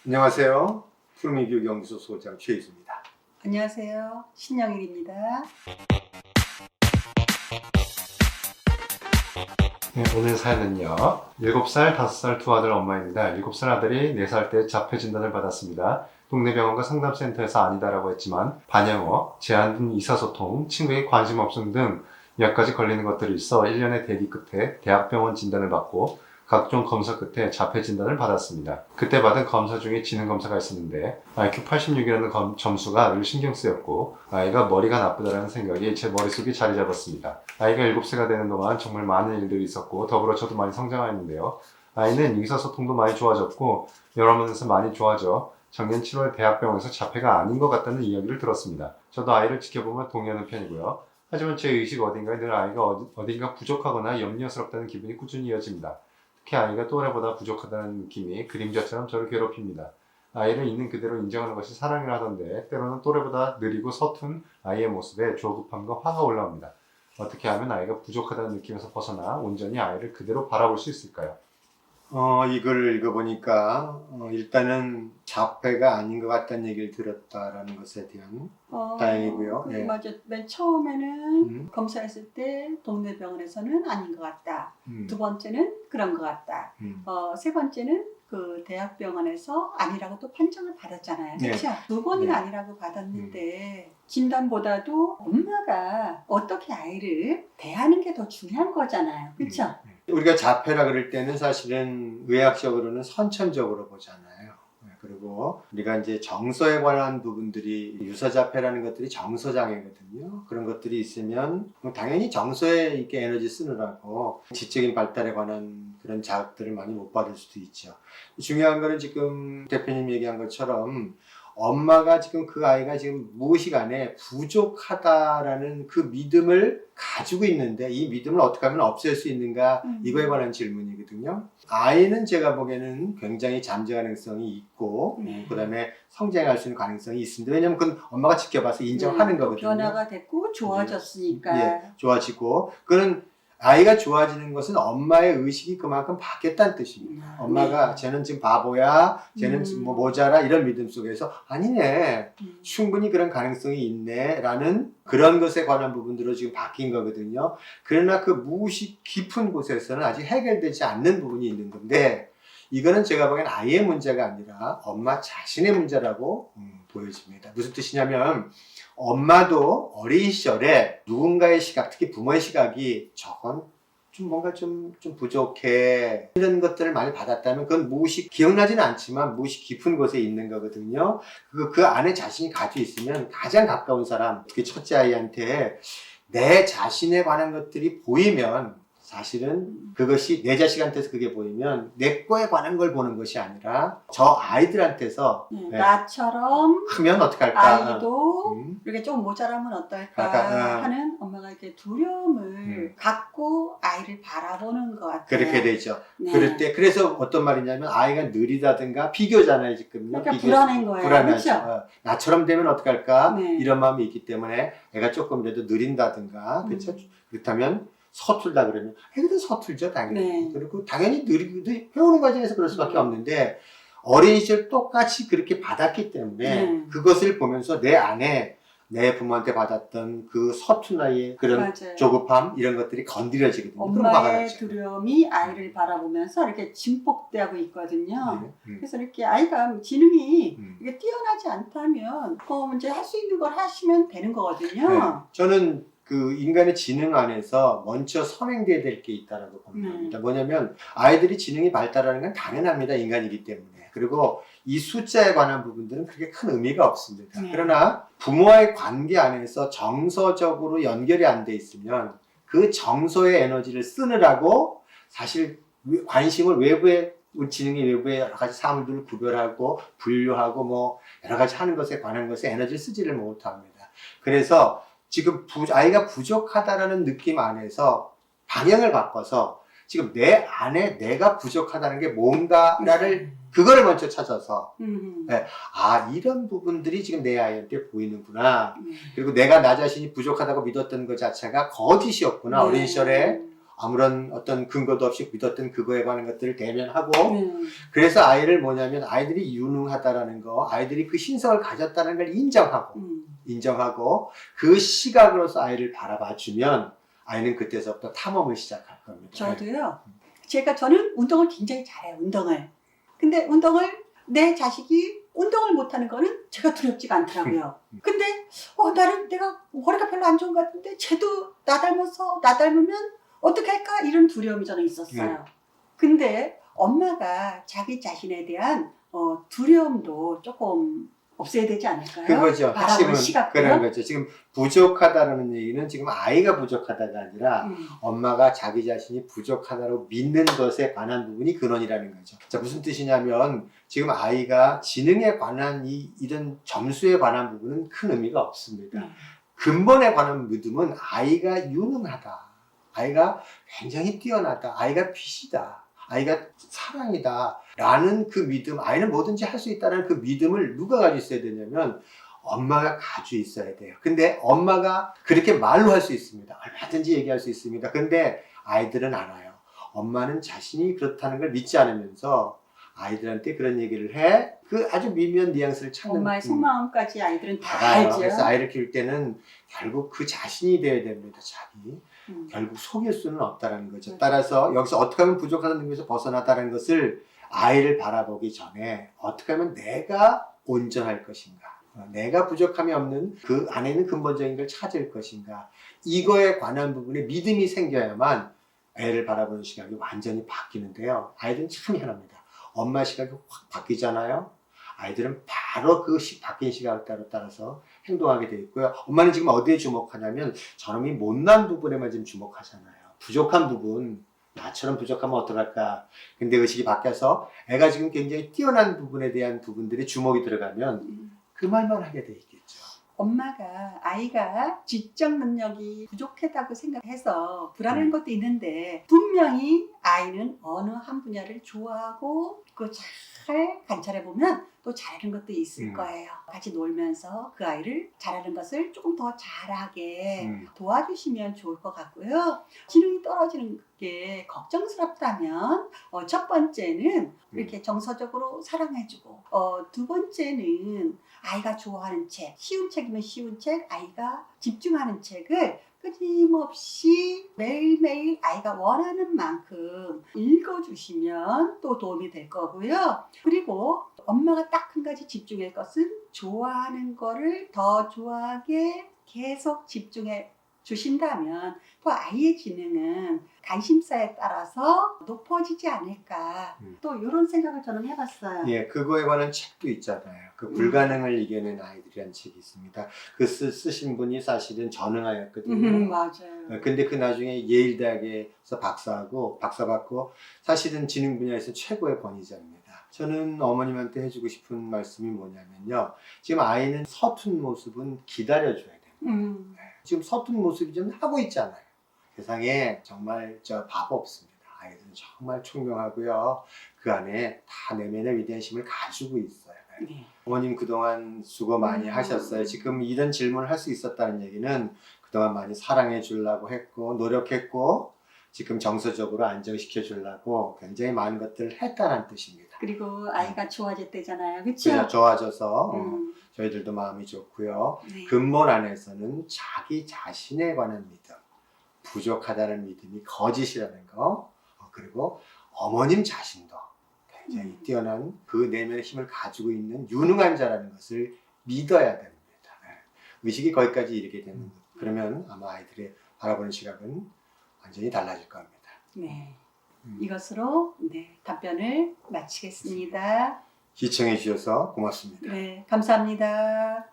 안녕하세요. 푸르미 교육연구소 소장 최희수입니다. 안녕하세요. 신영일입니다. 네, 오늘 사연은요. 7살, 5살 두 아들 엄마입니다. 7살 아들이 4살 때 자폐 진단을 받았습니다. 동네 병원과 상담센터에서 아니다라고 했지만 반영어, 제한 의사소통, 친구에게 관심 없음 등 몇 가지 걸리는 것들이 있어 1년의 대기 끝에 대학병원 진단을 받고 각종 검사 끝에 자폐 진단을 받았습니다. 그때 받은 검사 중에 지능 검사가 있었는데 IQ 86이라는 점수가 늘 신경 쓰였고 아이가 머리가 나쁘다는 생각이 제 머릿속에 자리 잡았습니다. 아이가 7세가 되는 동안 정말 많은 일들이 있었고 더불어 저도 많이 성장했는데요. 아이는 의사소통도 많이 좋아졌고 여러 면에서 많이 좋아져 작년 7월 대학병원에서 자폐가 아닌 것 같다는 이야기를 들었습니다. 저도 아이를 지켜보며 동의하는 편이고요. 하지만 제 의식 어딘가에 늘 아이가 어딘가 부족하거나 염려스럽다는 기분이 꾸준히 이어집니다. 특히 아이가 또래보다 부족하다는 느낌이 그림자처럼 저를 괴롭힙니다. 아이를 있는 그대로 인정하는 것이 사랑이라 하던데 때로는 또래보다 느리고 서툰 아이의 모습에 조급함과 화가 올라옵니다. 어떻게 하면 아이가 부족하다는 느낌에서 벗어나 온전히 아이를 그대로 바라볼 수 있을까요? 이걸 읽어보니까 일단은 자폐가 아닌 것 같다는 얘기를 들었다라는 것에 대한 다행이고요. 네. 맞아. 맨 처음에는 검사했을 때 동네 병원에서는 아닌 것 같다. 두 번째는 그런 것 같다. 세 번째는 그 대학병원에서 아니라고 또 판정을 받았잖아요. 그렇죠? 네. 두 번이나 네. 아니라고 받았는데 진단보다도 엄마가 어떻게 아이를 대하는 게 더 중요한 거잖아요. 그렇죠? 우리가 자폐라 그럴 때는 사실은 의학적으로는 선천적으로 보잖아요. 그리고 우리가 이제 정서에 관한 부분들이 유서자폐라는 것들이 정서장애거든요. 그런 것들이 있으면 당연히 정서에 이렇게 에너지 쓰느라고 지적인 발달에 관한 그런 자극들을 많이 못 받을 수도 있죠. 중요한 거는 지금 대표님 얘기한 것처럼 엄마가 지금 그 아이가 지금 무엇이 간에 부족하다라는 그 믿음을 가지고 있는데 이 믿음을 어떻게 하면 없앨 수 있는가 이거에 관한 질문이거든요. 아이는 제가 보기에는 굉장히 잠재 가능성이 있고 그 다음에 성장할 수 있는 가능성이 있습니다. 왜냐하면 그건 엄마가 지켜봐서 인정하는 거거든요. 변화가 됐고 좋아졌으니까. 예, 좋아지고 그는 아이가 좋아지는 것은 엄마의 의식이 그만큼 바뀌었다는 뜻입니다. 엄마가 쟤는 지금 바보야, 쟤는 지금 뭐 모자라 이런 믿음 속에서 아니네, 충분히 그런 가능성이 있네 라는 그런 것에 관한 부분들로 지금 바뀐 거거든요. 그러나 그 무의식 깊은 곳에서는 아직 해결되지 않는 부분이 있는 건데 이거는 제가 보기엔 아이의 문제가 아니라 엄마 자신의 문제라고 보여집니다. 무슨 뜻이냐면 엄마도 어린 시절에 누군가의 시각, 특히 부모의 시각이 저건 좀 뭔가 좀 부족해 이런 것들을 많이 받았다면 그건 무의식, 기억나지는 않지만 무의식 깊은 곳에 있는 거거든요. 그 안에 자신이 가지고 있으면 가장 가까운 사람, 특히 첫째 아이한테 내 자신에 관한 것들이 보이면 사실은 그것이 내 자식한테서 그게 보이면 내 거에 관한 걸 보는 것이 아니라 저 아이들한테서 나처럼 하면 어떡할까? 아이도 이렇게 좀 모자라면 어떨까 하는 엄마가 이렇게 두려움을 갖고 아이를 바라보는 것 같아요. 그렇게 되죠. 네. 그럴 때 그래서 어떤 말이냐면 아이가 느리다든가 비교잖아요 지금요. 그러니까 불안한 거예요. 불안하죠. 그렇죠? 나처럼 되면 어떡할까? 네. 이런 마음이 있기 때문에 애가 조금이라도 느린다든가 그렇죠? 그렇다면 서툴다 그러면 애들은 서툴죠 당연히. 네. 그리고 당연히 느리기도 배우는 과정에서 그럴 수밖에 없는데 어린 시절 똑같이 그렇게 받았기 때문에 그것을 보면서 내 안에 내 부모한테 받았던 그 서툰 아이의 그런 맞아요. 조급함 이런 것들이 건드려지거든요. 엄마의 두려움이 아이를 바라보면서 이렇게 증폭되고 있거든요. 그래서 이렇게 아이가 지능이 이게 뛰어나지 않다면 이제 할 수 있는 걸 하시면 되는 거거든요. 네. 저는 그 인간의 지능 안에서 먼저 선행돼야 될 게 있다라고 봅니다. 뭐냐면 아이들이 지능이 발달하는 건 당연합니다. 인간이기 때문에. 그리고 이 숫자에 관한 부분들은 그렇게 큰 의미가 없습니다. 그러나 부모와의 관계 안에서 정서적으로 연결이 안 돼 있으면 그 정서의 에너지를 쓰느라고 사실 관심을 외부에 지능이 외부의 여러 가지 사물들을 구별하고 분류하고 뭐 여러 가지 하는 것에 관한 것에 에너지를 쓰지를 못합니다. 그래서 지금 아이가 부족하다라는 느낌 안에서 방향을 바꿔서 지금 내 안에 내가 부족하다는 게 뭔가를 그거를 먼저 찾아서 이런 부분들이 지금 내 아이한테 보이는구나. 그리고 내가 나 자신이 부족하다고 믿었던 것 자체가 거짓이었구나. 어린 시절에 아무런 어떤 근거도 없이 믿었던 그거에 관한 것들을 대면하고 네. 그래서 아이를 뭐냐면 아이들이 유능하다라는 거, 아이들이 그 신성을 가졌다는 걸 인정하고 그 시각으로서 아이를 바라봐 주면 아이는 그때서부터 탐험을 시작할 겁니다. 저도요. 저는 운동을 굉장히 잘해요. 운동을. 근데 내 자식이 운동을 못하는 거는 제가 두렵지가 않더라고요. 근데 나는 내가 머리가 별로 안 좋은 것 같은데 쟤도 나 닮으면 어떻게 할까? 이런 두려움이 저는 있었어요. 근데 엄마가 자기 자신에 대한 두려움도 조금 없애야 되지 않을까요? 그거죠. 바라보는 핵심은 시각으로. 그런 거죠. 지금 부족하다는 얘기는 지금 아이가 부족하다가 아니라 엄마가 자기 자신이 부족하다고 믿는 것에 관한 부분이 근원이라는 거죠. 자, 무슨 뜻이냐면 지금 아이가 지능에 관한 이런 점수에 관한 부분은 큰 의미가 없습니다. 근본에 관한 믿음은 아이가 유능하다. 아이가 굉장히 뛰어나다. 아이가 빛이다. 아이가 사랑이다. 라는 그 믿음, 아이는 뭐든지 할 수 있다는 그 믿음을 누가 가지고 있어야 되냐면 엄마가 가지고 있어야 돼요. 근데 엄마가 그렇게 말로 할 수 있습니다. 얼마든지 얘기할 수 있습니다. 근데 아이들은 알아요. 엄마는 자신이 그렇다는 걸 믿지 않으면서 아이들한테 그런 얘기를 해. 그 아주 미묘한 뉘앙스를 찾는. 엄마의 속마음까지 아이들은 다 알아요. 알죠. 그래서 아이를 키울 때는 결국 그 자신이 돼야 됩니다. 자기. 결국 속일 수는 없다는 거죠. 따라서 여기서 어떻게 하면 부족하다는 능력에서 벗어나다는 것을 아이를 바라보기 전에 어떻게 하면 내가 온전할 것인가, 내가 부족함이 없는 그 안에 있는 근본적인 걸 찾을 것인가, 이거에 관한 부분에 믿음이 생겨야만 애를 바라보는 시각이 완전히 바뀌는데요. 아이들은 참 희한합니다. 엄마 시각이 확 바뀌잖아요. 아이들은 바로 그 바뀐 시각에 따라서 행동하게 되어 있고요. 엄마는 지금 어디에 주목하냐면 저놈이 못난 부분에만 지금 주목하잖아요. 부족한 부분, 나처럼 부족하면 어떡할까. 근데 의식이 바뀌어서 애가 지금 굉장히 뛰어난 부분에 대한 부분들이 주목이 들어가면 그 말만 하게 돼 있겠죠. 엄마가 아이가 지적 능력이 부족하다고 생각해서 불안한 것도 있는데 분명히 아이는 어느 한 분야를 좋아하고 그 잘 관찰해 보면 또 잘하는 것도 있을 거예요. 같이 놀면서 그 아이를 잘하는 것을 조금 더 잘하게 도와주시면 좋을 것 같고요. 지능이 떨어지는 게 걱정스럽다면 첫 번째는 이렇게 정서적으로 사랑해주고 두 번째는 아이가 좋아하는 책, 쉬운 책이면 쉬운 책, 아이가 집중하는 책을 끊임없이 매일매일 아이가 원하는 만큼 읽어주시면 또 도움이 될 거고요. 그리고 엄마가 딱 한 가지 집중할 것은 좋아하는 거를 더 좋아하게 계속 집중해 주신다면 또 아이의 지능은 관심사에 따라서 높아지지 않을까. 또 이런 생각을 저는 해봤어요. 예, 그거에 관한 책도 있잖아요. 그 불가능을 이겨낸 아이들이라는 책이 있습니다. 그 쓰신 분이 사실은 전능아였거든요. 맞아요. 근데 그 나중에 예일 대학에서 박사 받고 사실은 지능 분야에서 최고의 권위자입니다. 저는 어머님한테 해주고 싶은 말씀이 뭐냐면요. 지금 아이는 서툰 모습은 기다려줘야 됩니다. 지금 서툰 모습이 좀 하고 있잖아요. 세상에 정말 바보 없습니다. 아이들은 정말 총명하고요. 그 안에 다 내면의 위대한 힘을 가지고 있어요. 네. 어머님 그동안 수고 많이 하셨어요. 지금 이런 질문을 할 수 있었다는 얘기는 그동안 많이 사랑해 주려고 했고 노력했고 지금 정서적으로 안정시켜 주려고 굉장히 많은 것들을 했다는 뜻입니다. 그리고 아이가 좋아졌대잖아요. 그렇죠? 그래서 좋아져서 저희들도 마음이 좋고요. 네. 근본 안에서는 자기 자신에 관한 믿음, 부족하다는 믿음이 거짓이라는 거, 그리고 어머님 자신도 굉장히 뛰어난 그 내면의 힘을 가지고 있는 유능한 자라는 것을 믿어야 됩니다. 의식이 거기까지 이르게 되는 것. 그러면 아마 아이들의 바라보는 시각은 완전히 달라질 겁니다. 네. 이것으로 답변을 마치겠습니다. 시청해 주셔서 고맙습니다. 네, 감사합니다.